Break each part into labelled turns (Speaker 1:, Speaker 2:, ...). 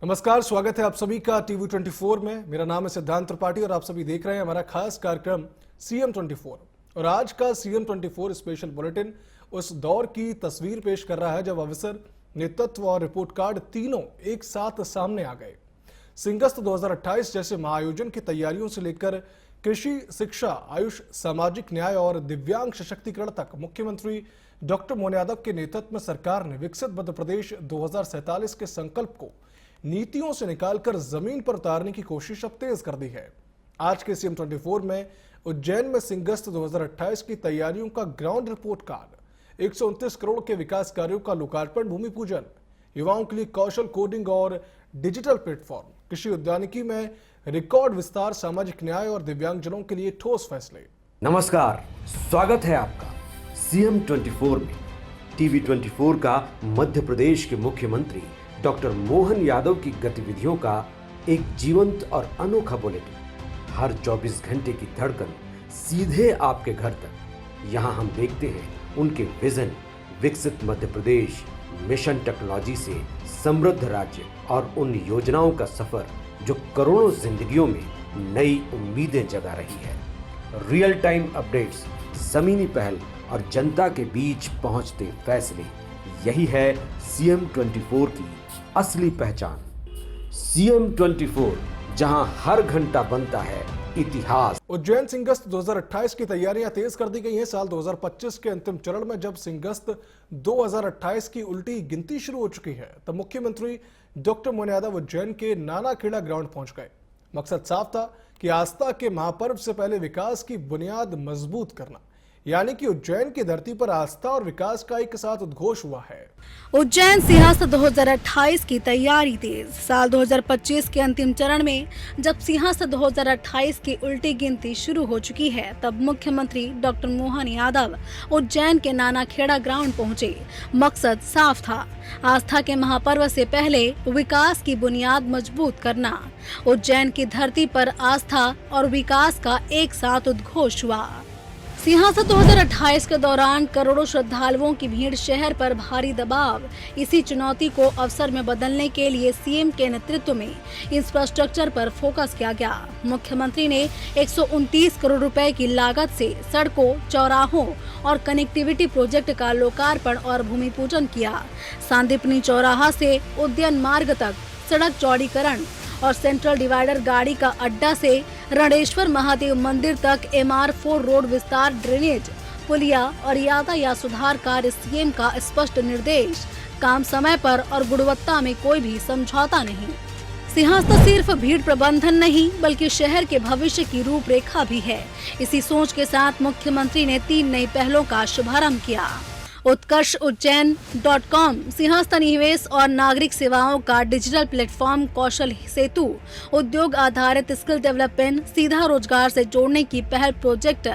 Speaker 1: नमस्कार, स्वागत है आप सभी का टीवी 24 में। मेरा नाम है सिद्धांत त्रिपाठी और आप सभी देख रहे हैं हमारा खास कार्यक्रम सीएम 24। और आज का सीएम 24 स्पेशल बुलेटिन उस दौर की तस्वीर पेश कर रहा है जब अवसर, नेतृत्व और रिपोर्ट कार्ड तीनों एक साथ सामने आ गए। सिंहस्थ 2028 जैसे महाआयोजन की तैयारियों से लेकर कृषि, शिक्षा, आयुष, सामाजिक न्याय और दिव्यांग सशक्तिकरण तक मुख्यमंत्री डॉक्टर मोहन यादव के नेतृत्व में सरकार ने विकसित मध्य प्रदेश 2047 के संकल्प को नीतियों से निकालकर जमीन पर उतारने की कोशिश अब तेज कर दी है। आज के सीएम 24 में उज्जैन में सिंहस्थ 2028 की तैयारियों का ग्राउंड रिपोर्ट कार्ड, 129 करोड़ के विकास कार्यों का लोकार्पण, भूमि पूजन, युवाओं के लिए कौशल कोडिंग और डिजिटल प्लेटफॉर्म, कृषि उद्यानिकी में रिकॉर्ड विस्तार, सामाजिक न्याय और दिव्यांगजनों के लिए ठोस फैसले।
Speaker 2: नमस्कार, स्वागत है आपका सीएम 24 में। टीवी 24 का मध्य प्रदेश के मुख्यमंत्री डॉक्टर मोहन यादव की गतिविधियों का एक जीवंत और अनोखा बुलेटिन। हर 24 घंटे की धड़कन सीधे आपके घर तक। यहाँ हम देखते हैं उनके विजन, विकसित मध्य प्रदेश, मिशन टेक्नोलॉजी से समृद्ध राज्य और उन योजनाओं का सफर जो करोड़ों जिंदगियों में नई उम्मीदें जगा रही है। रियल टाइम अपडेट्स, जमीनी पहल और जनता के बीच पहुंचते फैसले, यही है सीएम 24 की असली पहचान। सीएम 24, जहां हर घंटा बनता है इतिहास।
Speaker 1: उज्जैन सिंहस्थ 2028 की तैयारियां तेज कर दी गई हैं। साल 2025 के अंतिम चरण में जब सिंहस्थ 2028 की उल्टी गिनती शुरू हो चुकी है, तब मुख्यमंत्री डॉक्टर मोहन यादव उज्जैन के नानाखेड़ा ग्राउंड पहुंच गए। मकसद साफ था कि आस्था के महापर्व से पहले विकास की बुनियाद मजबूत करना, यानी कि उज्जैन की धरती पर आस्था और विकास का एक साथ उद्घोष हुआ है।
Speaker 3: उज्जैन सिंहस्थ 2028 की तैयारी तेज। साल 2025 के अंतिम चरण में जब सिंहस्थ 2028 की उल्टी गिनती शुरू हो चुकी है, तब मुख्यमंत्री डॉक्टर मोहन यादव उज्जैन के नानाखेड़ा ग्राउंड पहुंचे। मकसद साफ था, आस्था के महापर्व से पहले विकास की बुनियाद मजबूत करना। उज्जैन की धरती पर आस्था और विकास का एक साथ उद्घोष हुआ। सिंहस्थ 2028 के दौरान करोड़ों श्रद्धालुओं की भीड़, शहर पर भारी दबाव। इसी चुनौती को अवसर में बदलने के लिए सीएम के नेतृत्व में इंफ्रास्ट्रक्चर पर फोकस किया गया। मुख्यमंत्री ने 129 करोड़ रुपए की लागत से सड़कों, चौराहों और कनेक्टिविटी प्रोजेक्ट का लोकार्पण और भूमि पूजन किया। सांदीपनी चौराहा से उद्यान मार्ग तक सड़क चौड़ीकरण और सेंट्रल डिवाइडर गाड़ी का अड्डा से रणेश्वर महादेव मंदिर तक MR4 रोड विस्तार, ड्रेनेज, पुलिया और यातायात सुधार कार्य सीएम का स्पष्ट निर्देश। काम समय पर और गुणवत्ता में कोई भी समझौता नहीं। सिंहस्थ सिर्फ भीड़ प्रबंधन नहीं, बल्कि शहर के भविष्य की रूपरेखा भी है। इसी सोच के साथ मुख्यमंत्री ने 3 नई पहलों का शुभारंभ किया। उत्कर्ष उज्जैन.com, सिंहस्थ निवेश और नागरिक सेवाओं का डिजिटल प्लेटफॉर्म, कौशल सेतु, उद्योग आधारित स्किल डेवलपमेंट, सीधा रोजगार से जोड़ने की पहल प्रोजेक्ट,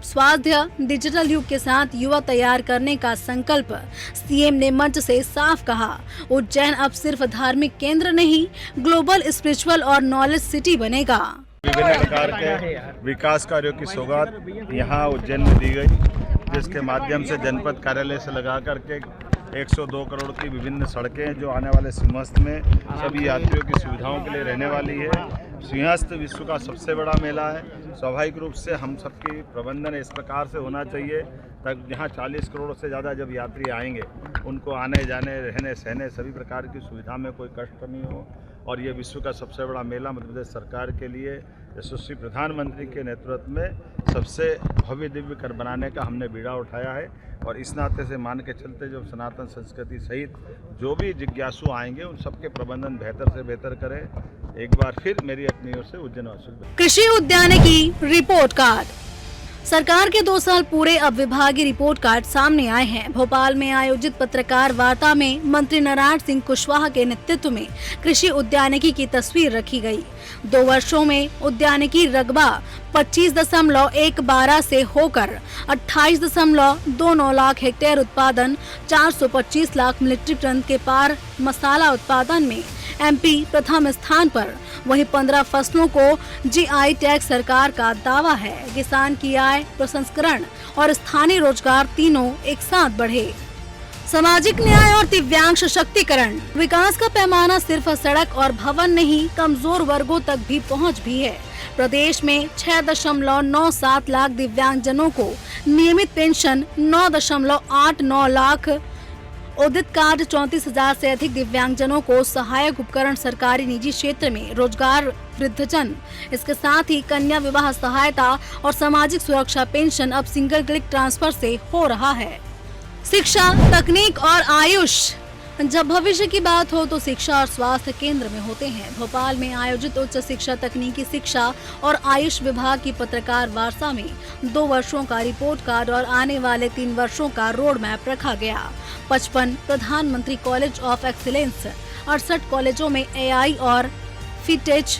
Speaker 3: स्वास्थ्य, डिजिटल युग के साथ युवा तैयार करने का संकल्प। सीएम ने मंच से साफ कहा, उज्जैन अब सिर्फ धार्मिक केंद्र नहीं, ग्लोबल स्पिरिचुअल और नॉलेज सिटी बनेगा।
Speaker 4: विभिन्न प्रकार के विकास कार्यों की सौगात यहाँ उज्जैन में दी गई, जिसके माध्यम से जनपद कार्यालय से लगा करके 102 करोड़ की विभिन्न सड़कें जो आने वाले सिंहस्थ में सभी यात्रियों की सुविधाओं के लिए रहने वाली है। सिंहस्थ विश्व का सबसे बड़ा मेला है। स्वाभाविक रूप से हम सबकी प्रबंधन इस प्रकार से होना चाहिए ताकि यहाँ 40 करोड़ से ज़्यादा जब यात्री आएंगे, उनको आने जाने, रहने सहने सभी प्रकार की सुविधा में कोई कष्ट नहीं हो। और ये विश्व का सबसे बड़ा मेला मध्य प्रदेश सरकार के लिए यशस्वी प्रधानमंत्री के नेतृत्व में सबसे भव्य दिव्य कर बनाने का हमने बीड़ा उठाया है। और इस नाते से मान के चलते जो सनातन संस्कृति सहित जो भी जिज्ञासु आएंगे, उन सबके प्रबंधन बेहतर से बेहतर करें। एक बार फिर मेरी अपनी ओर से उज्जैन वासियों।
Speaker 3: कृषि उद्यानिकी रिपोर्ट कार्ड। सरकार के 2 साल पूरे, अब विभागीय रिपोर्ट कार्ड सामने आए हैं। भोपाल में आयोजित पत्रकार वार्ता में मंत्री नारायण सिंह कुशवाहा के नेतृत्व में कृषि उद्यानिकी की तस्वीर रखी गई। 2 वर्षों में उद्यानिकी रकबा 25.112 से होकर 28.29 लाख हेक्टेयर उत्पादन, 425 लाख मीट्रिक टन के पार मसाला उत्पादन में एमपी प्रथम स्थान पर। वहीं 15 फसलों को जीआई टैग सरकार का दावा है। किसान की आय, प्रसंस्करण और स्थानीय रोजगार तीनों एक साथ बढ़े। सामाजिक न्याय और दिव्यांग सशक्तिकरण। विकास का पैमाना सिर्फ सड़क और भवन नहीं, कमजोर वर्गों तक भी पहुंच भी है। प्रदेश में 6.97 लाख दिव्यांगजनों को नियमित पेंशन, 9.89 लाख उदित कार्ड, 34,000 से अधिक दिव्यांगजनों को सहायक उपकरण सरकारी निजी क्षेत्र में रोजगार, वृद्धजन, इसके साथ ही कन्या विवाह सहायता और सामाजिक सुरक्षा पेंशन अब सिंगल क्लिक ट्रांसफर से हो रहा है। शिक्षा, तकनीक और आयुष। जब भविष्य की बात हो तो शिक्षा और स्वास्थ्य केंद्र में होते हैं। भोपाल में आयोजित उच्च शिक्षा, तकनीकी शिक्षा और आयुष विभाग की पत्रकार वार्ता में 2 वर्षों का रिपोर्ट कार्ड और आने वाले 3 वर्षों का रोड मैप रखा गया। 55 प्रधानमंत्री कॉलेज ऑफ एक्सीलेंस, 68 कॉलेजों में AI और फिटेज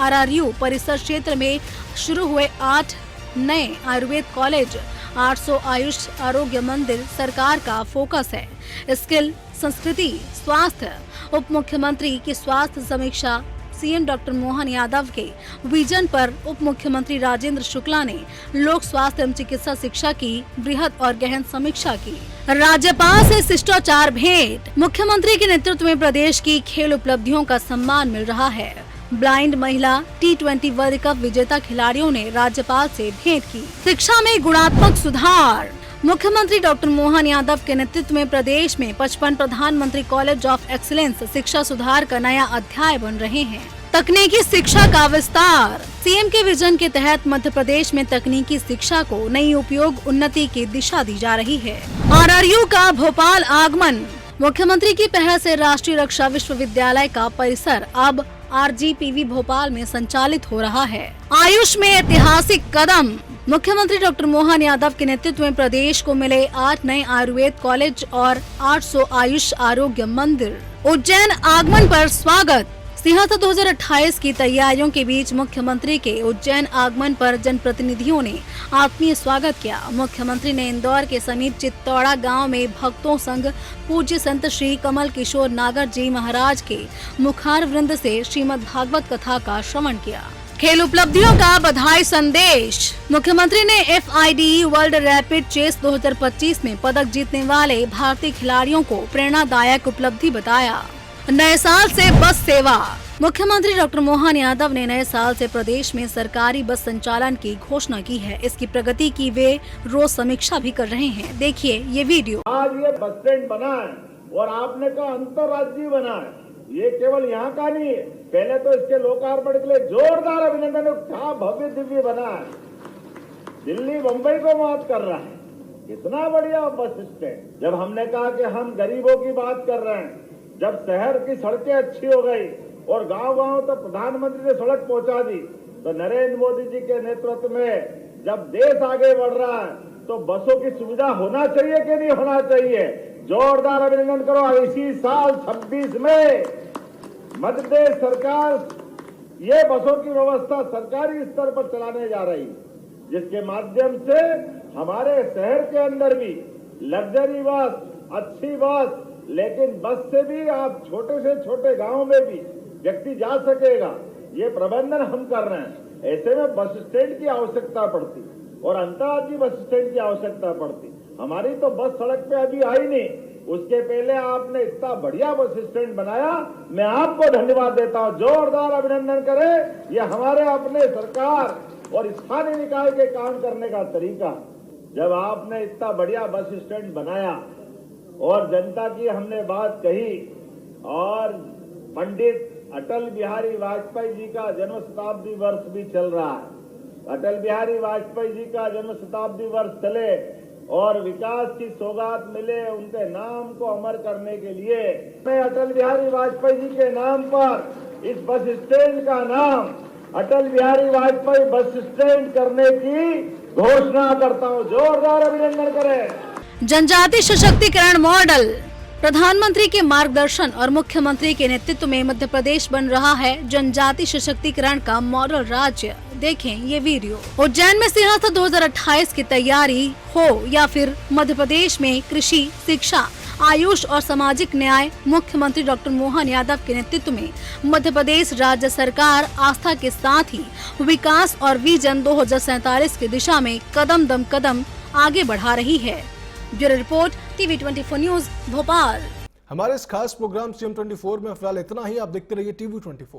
Speaker 3: RRU परिसर क्षेत्र में शुरू हुए 8 नए आयुर्वेद कॉलेज, 800 आयुष आरोग्य मंदिर सरकार का फोकस है। स्किल, संस्कृति, स्वास्थ्य। उप मुख्यमंत्री की स्वास्थ्य समीक्षा। सीएम डॉक्टर मोहन यादव के विजन पर उप मुख्यमंत्री राजेंद्र शुक्ला ने लोक स्वास्थ्य एवं चिकित्सा शिक्षा की बृहद और गहन समीक्षा की। राज्यपाल से शिष्टाचार भेंट। मुख्यमंत्री के नेतृत्व में प्रदेश की खेल उपलब्धियों का सम्मान मिल रहा है। ब्लाइंड महिला T20 वर्ल्ड कप विजेता खिलाड़ियों ने राज्यपाल से भेंट की। शिक्षा में गुणात्मक सुधार। मुख्यमंत्री डॉक्टर मोहन यादव के नेतृत्व में प्रदेश में 55 प्रधानमंत्री कॉलेज ऑफ एक्सीलेंस शिक्षा सुधार का नया अध्याय बन रहे हैं। तकनीकी शिक्षा का विस्तार। सीएम के विजन के तहत मध्य प्रदेश में तकनीकी शिक्षा को नई उपयोग उन्नति की दिशा दी जा रही है। RRU का भोपाल आगमन। मुख्यमंत्री की पहल से राष्ट्रीय रक्षा विश्वविद्यालय का परिसर अब RGPV भोपाल में संचालित हो रहा है। आयुष में ऐतिहासिक कदम। मुख्यमंत्री डॉक्टर मोहन यादव के नेतृत्व में प्रदेश को मिले 8 नए आयुर्वेद कॉलेज और 800 आयुष आरोग्य मंदिर। उज्जैन आगमन पर स्वागत। सिंहासन 2028 की तैयारियों के बीच मुख्यमंत्री के उज्जैन आगमन पर जनप्रतिनिधियों ने आत्मीय स्वागत किया। मुख्यमंत्री ने इंदौर के समीप चित्तौड़ा गांव में भक्तों संग पूज्य संत श्री कमल किशोर नागर जी महाराज के मुखार वृंद से श्रीमद् भागवत कथा का श्रवण किया। खेल उपलब्धियों का बधाई संदेश। मुख्यमंत्री ने FIDE वर्ल्ड रैपिड चेस 2025 में पदक जीतने वाले भारतीय खिलाड़ियों को प्रेरणादायक उपलब्धि बताया। नए साल से बस सेवा। मुख्यमंत्री डॉक्टर मोहन यादव ने नए साल से प्रदेश में सरकारी बस संचालन की घोषणा की है। इसकी प्रगति की वे रोज समीक्षा भी कर रहे हैं। देखिए ये वीडियो।
Speaker 5: आज ये बस स्टैंड बना है और आपने कहा अंतर्राज्यीय बना है। ये केवल यहाँ का नहीं है, पहले तो इसके लोकार्पण के लिए जोरदार अभिनंदन। क्या भव्य दिव्य बना है, दिल्ली मुंबई को मात कर रहा है। इतना बढ़िया बस स्टैंड। जब हमने कहा कि हम गरीबों की बात कर रहे हैं, जब शहर की सड़कें अच्छी हो गई और गांव-गांव तो प्रधानमंत्री ने सड़क पहुंचा दी, तो नरेंद्र मोदी जी के नेतृत्व में जब देश आगे बढ़ रहा है तो बसों की सुविधा होना चाहिए कि नहीं होना चाहिए? जोरदार अभिनंदन करो। इसी साल 26 में मध्य प्रदेश सरकार ये बसों की व्यवस्था सरकारी स्तर पर चलाने जा रही है, जिसके माध्यम से हमारे शहर के अंदर भी लग्जरी बस, अच्छी बस, लेकिन बस से भी आप छोटे से छोटे गांव में भी व्यक्ति जा सकेगा। ये प्रबंधन हम कर रहे हैं। ऐसे में बस स्टैंड की आवश्यकता पड़ती और अंतर्राज्यीय बस स्टैंड की आवश्यकता पड़ती। हमारी तो बस सड़क पे अभी आई नहीं, उसके पहले आपने इतना बढ़िया बस स्टैंड बनाया। मैं आपको धन्यवाद देता हूँ। जोरदार अभिनंदन करें। ये हमारे अपने सरकार और स्थानीय निकाय के काम करने का तरीका। जब आपने इतना बढ़िया बस स्टैंड बनाया और जनता की हमने बात कही, और पंडित अटल बिहारी वाजपेयी जी का जन्म शताब्दी वर्ष भी चल रहा है। अटल बिहारी वाजपेयी जी का जन्म शताब्दी वर्ष चले और विकास की सौगात मिले उनके नाम को अमर करने के लिए मैं अटल बिहारी वाजपेयी जी के नाम पर इस बस स्टैंड का नाम अटल बिहारी वाजपेयी बस स्टैंड करने की घोषणा करता हूँ। जोरदार अभिनंदन करें।
Speaker 3: जनजाति सशक्तिकरण मॉडल। प्रधानमंत्री के मार्गदर्शन और मुख्यमंत्री के नेतृत्व में मध्य प्रदेश बन रहा है जनजाति सशक्तिकरण का मॉडल राज्य। देखें ये वीडियो। उज्जैन में सिंहासन 2028 की तैयारी हो या फिर मध्य प्रदेश में कृषि, शिक्षा, आयुष और सामाजिक न्याय, मुख्यमंत्री डॉक्टर मोहन यादव के नेतृत्व में मध्य प्रदेश राज्य सरकार आस्था के साथ ही विकास और विजन 2047 की दिशा में कदम दम कदम आगे बढ़ा रही है। Bureau report TV 24 news Bhopal.
Speaker 1: हमारे इस खास प्रोग्राम CM 24 में फिलहाल इतना ही। आप देखते रहिए TV 24।